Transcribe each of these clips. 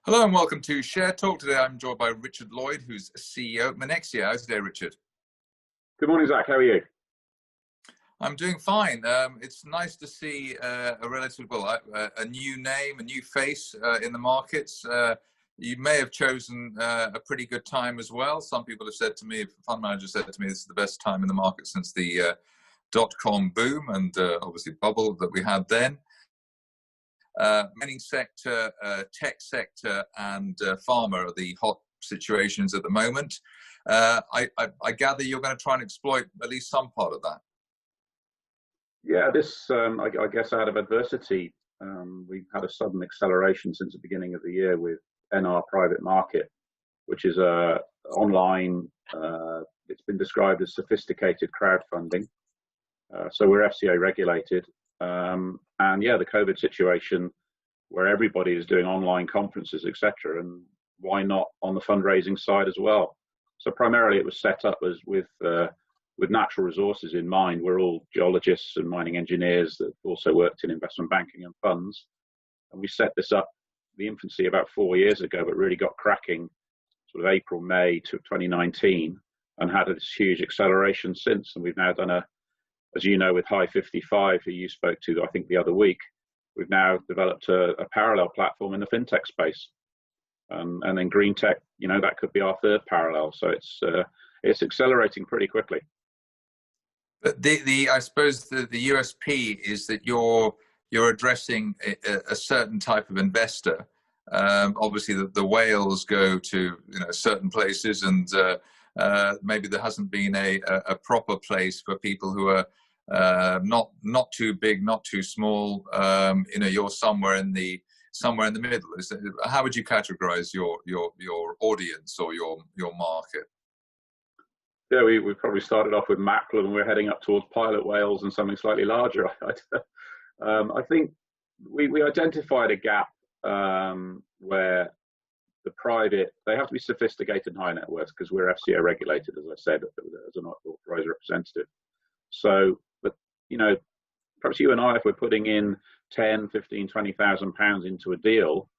Hello and welcome to Share Talk. Today I'm joined by Richard Lloyd, who's CEO at MINEXIA. How's today, Richard? Good morning, Zach. How are you? I'm doing fine. It's nice to see a new name, a new face in the markets. You may have chosen a pretty good time as well. Some people have said to me, fund managers said to me, this is the best time in the market since the dot-com boom and obviously bubble that we had then. Mining sector, tech sector, and pharma are the hot situations at the moment. I gather you're going to try and exploit at least some part of that. Yeah, I guess out of adversity, we've had a sudden acceleration since the beginning of the year with NR Private Market, which is a online, it's been described as sophisticated crowdfunding. So we're FCA regulated. And yeah, the COVID situation where everybody is doing online conferences, etc. And why not on the fundraising side as well? So primarily it was set up as with natural resources in mind. We're all geologists and mining engineers that also worked in investment banking and funds. And we set this up, the infancy, about 4 years ago, but really got cracking sort of April, May to 2019 and had this huge acceleration since. And we've now done as you know, with High 55, who you spoke to, I think, the other week, we've now developed a parallel platform in the fintech space. And then green tech, you know, that could be our third parallel. So it's accelerating pretty quickly. But I suppose the USP is that you're addressing a certain type of investor. Obviously, the whales go to certain places, and maybe there hasn't been a proper place for people who are not too big, not too small. You're somewhere in the middle. How would you categorize your audience or your market? Yeah, we probably started off with mackerel and we're heading up towards pilot whales and something slightly larger. I think we identified a gap where the private, they have to be sophisticated and high net worth because we're FCA regulated, as I said, as an authorized representative. So, but perhaps you and I, if we're putting in 10, 15, 20,000 pounds into a deal,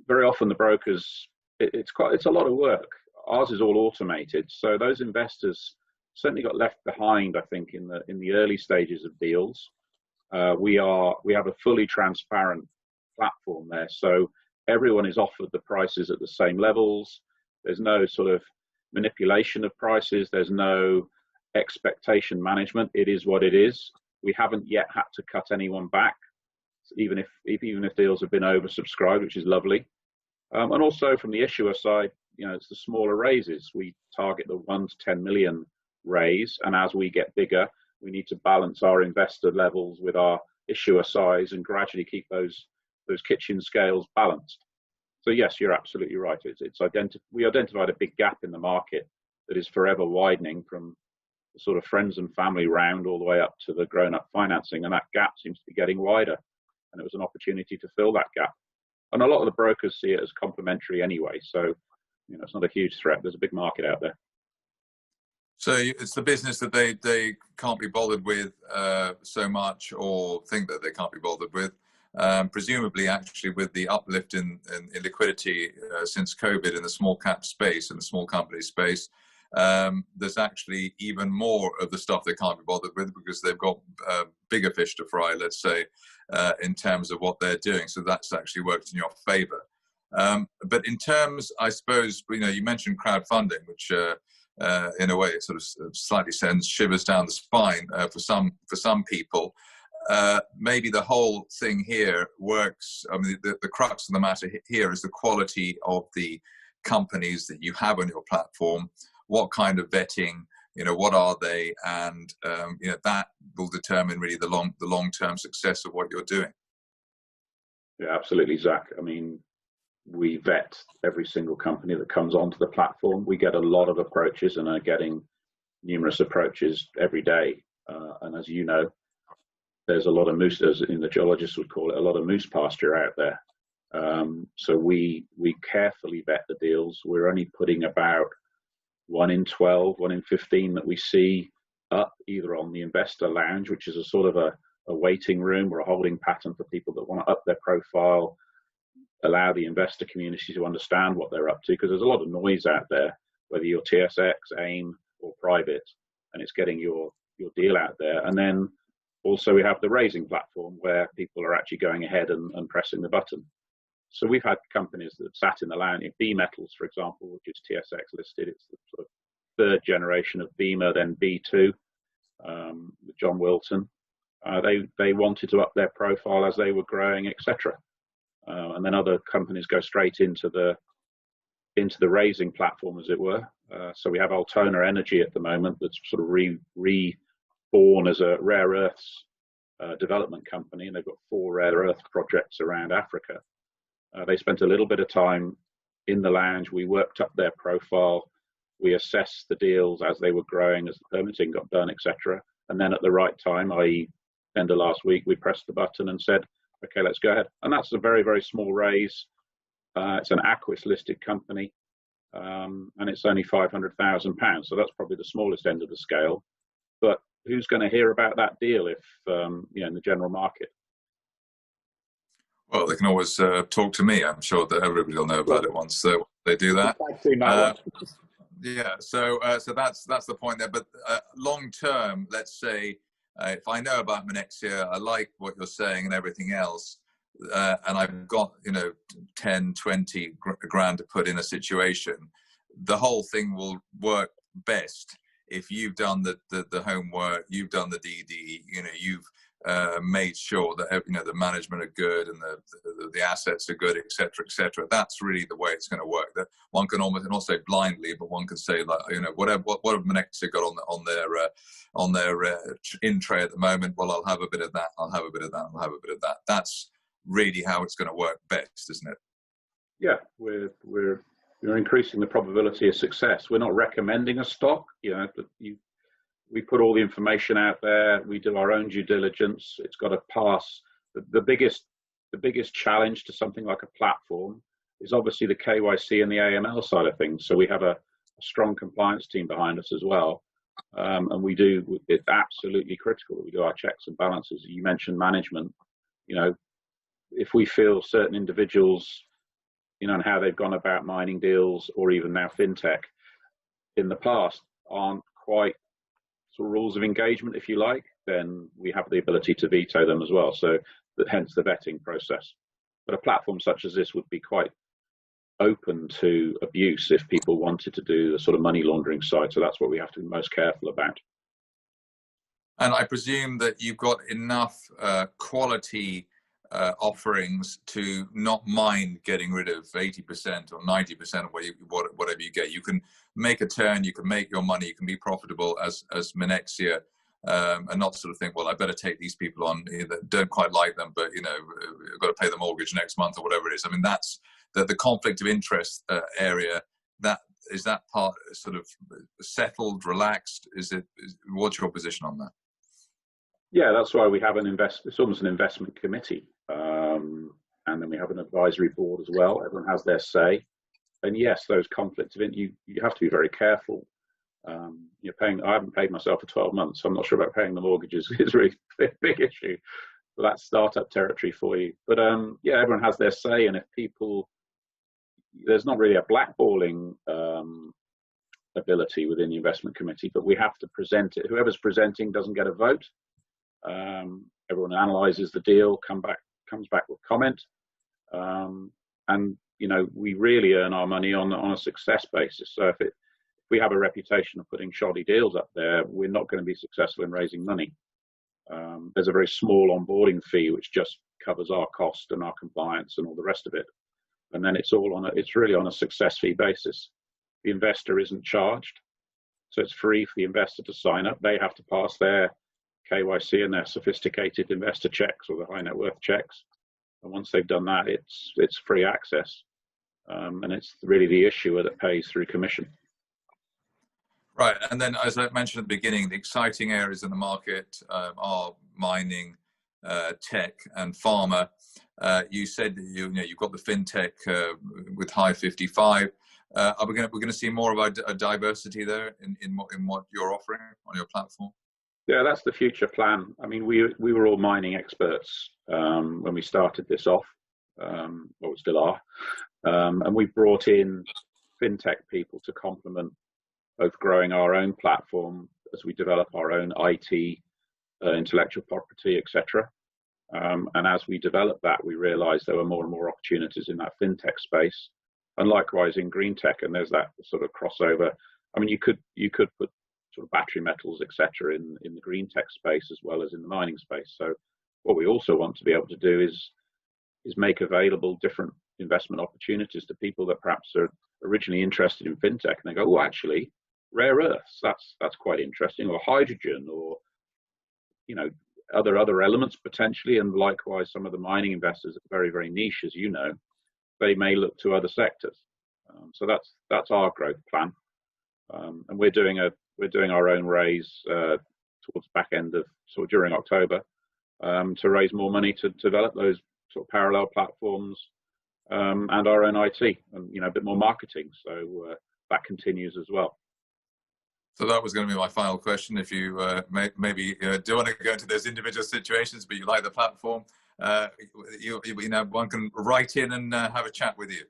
very often the brokers, it's a lot of work. Ours is all automated, so those investors certainly got left behind, I think, in the early stages of deals. We have a fully transparent platform there, so everyone is offered the prices at the same levels. There's no sort of manipulation of prices. There's no expectation management. It is what it is. We haven't yet had to cut anyone back, even if deals have been oversubscribed, which is lovely. And also from the issuer side, it's the smaller raises. We target the 1 to 10 million raise, and as we get bigger, we need to balance our investor levels with our issuer size and gradually keep those kitchen scales balanced. So yes, you're absolutely right. We identified a big gap in the market that is forever widening from the sort of friends and family round all the way up to the grown-up financing, and that gap seems to be getting wider. And it was an opportunity to fill that gap. And a lot of the brokers see it as complementary anyway, so it's not a huge threat. There's a big market out there. So it's the business that they can't be bothered with so much, or think that they can't be bothered with. Presumably, actually, with the uplift in liquidity since COVID in the small cap space and the small company space, there's actually even more of the stuff they can't be bothered with because they've got bigger fish to fry, let's say, in terms of what they're doing. So that's actually worked in your favor. But in terms, I suppose, you mentioned crowdfunding, which in a way it sort of slightly sends shivers down the spine for some people. Maybe the whole thing here works. I mean, the crux of the matter here is the quality of the companies that you have on your platform. What kind of vetting, what are they, and that will determine really the long-term success of what you're doing. Yeah, absolutely, Zach. I mean, we vet every single company that comes onto the platform. We get a lot of approaches and are getting numerous approaches every day. And as you know, there's a lot of moose, as the geologists would call it, a lot of moose pasture out there. So we carefully vet the deals. We're only putting about 1 in 12, 1 in 15 that we see up either on the investor lounge, which is a sort of a waiting room or a holding pattern for people that want to up their profile, allow the investor community to understand what they're up to, because there's a lot of noise out there, whether you're TSX, AIM, or private, and it's getting your deal out there. And then also we have the raising platform where people are actually going ahead and pressing the button. So we've had companies that have sat in the lounge, B Metals, for example, which is TSX listed. It's the sort of third generation of Beamer, then B2, with John Wilton. They wanted to up their profile as they were growing, etc. And then other companies go straight into the raising platform, as it were. So we have Altona Energy at the moment that's sort of reborn as a rare earths development company, and they've got 4 rare earth projects around Africa. They spent a little bit of time in the lounge. We worked up their profile. We assessed the deals as they were growing, as the permitting got done, etc. And then at the right time, i.e. end of last week, we pressed the button and said, okay, let's go ahead. And that's a very, very small raise. It's an Aquis listed company, and it's only £500,000. So that's probably the smallest end of the scale. But who's going to hear about that deal if, in the general market? Well, they can always talk to me. I'm sure that everybody will know about it once they do that. Yeah, so that's the point there. But long term, let's say, if I know about MINEXIA, I like what you're saying and everything else, and I've got 10, 20 grand to put in a situation, the whole thing will work best if you've done the homework, you've done the DD, you've made sure that the management are good and the assets are good, etc., etc. That's really the way it's going to work. That one can almost not say blindly, but one can say, like, what have MINEXIA got on their in tray at the moment? Well, I'll have a bit of that. I'll have a bit of that. I'll have a bit of that. That's really how it's going to work best, isn't it? Yeah, we're increasing the probability of success. We're not recommending a stock, but we put all the information out there. We do our own due diligence. It's got to pass. The biggest challenge to something like a platform is obviously the KYC and the AML side of things. So we have a strong compliance team behind us as well. And it's absolutely critical that we do our checks and balances. You mentioned management. If we feel certain individuals, and how they've gone about mining deals, or even now fintech in the past, aren't quite sort of rules of engagement, if you like, then we have the ability to veto them as well. So hence the vetting process. But a platform such as this would be quite open to abuse if people wanted to do the sort of money laundering side. So that's what we have to be most careful about. And I presume that you've got enough quality offerings to not mind getting rid of 80% or 90% of whatever you get. You can make a turn, you can make your money, you can be profitable as MINEXIA, and not sort of think, well, I better take these people on that don't quite like them, but I've got to pay the mortgage next month or whatever it is. I mean, that's the conflict of interest area. Is that part sort of settled, relaxed? What's your position on that? Yeah, that's why we have it's almost an investment committee. And then we have an advisory board as well. Everyone has their say. And yes, those conflicts of interest, you have to be very careful. I haven't paid myself for 12 months. So I'm not sure about paying the mortgages. It's really a big issue. But that's startup territory for you. But everyone has their say. And if there's not really a blackballing ability within the investment committee, but we have to present it. Whoever's presenting doesn't get a vote. Everyone analyzes the deal, comes back with comment, and we really earn our money on a success basis. So if we have a reputation of putting shoddy deals up there, we're not going to be successful in raising money. There's a very small onboarding fee which just covers our cost and our compliance and all the rest of it, and then it's really on a success fee basis. The investor isn't charged, so it's free for the investor to sign up. They have to pass their KYC and their sophisticated investor checks or the high net worth checks, and once they've done that, it's free access, and it's really the issuer that pays through commission. Right, and then as I mentioned at the beginning, the exciting areas in the market are mining, tech, and pharma. You said that you've got the fintech with High 55. We're going to see more of a diversity there in what you're offering on your platform? Yeah, that's the future plan. I mean, we were all mining experts when we started this off. or still are. And we've brought in fintech people to complement both growing our own platform as we develop our own IT, intellectual property, etc. And as we developed that, we realized there were more and more opportunities in that fintech space, and likewise in green tech. And there's that sort of crossover. I mean, you could put sort of battery metals, etc., in the green tech space as well as in the mining space. So what we also want to be able to do is make available different investment opportunities to people that perhaps are originally interested in fintech, and they go, oh, actually, rare earths, that's quite interesting, or hydrogen, or other elements potentially. And likewise, some of the mining investors are very, very niche, as you know, they may look to other sectors. So that's our growth plan, and we're doing our own raise towards back end of during October to raise more money to develop those sort of parallel platforms, and our own IT, and a bit more marketing. So that continues as well. So that was going to be my final question. If you maybe do want to go into those individual situations, but you like the platform, one can write in and have a chat with you.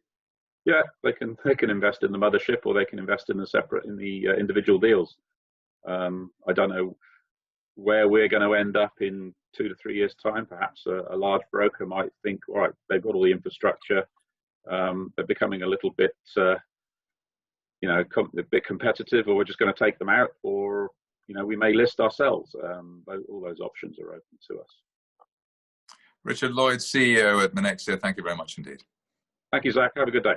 Yeah, they can invest in the mothership, or they can invest in the individual deals. I don't know where we're going to end up in 2 to 3 years' time. Perhaps a large broker might think, all right, they've got all the infrastructure, they're becoming a little bit a bit competitive, or we're just going to take them out, or we may list ourselves. All those options are open to us. Richard Lloyd, CEO at MINEXIA, thank you very much indeed. Thank you, Zach. Have a good day.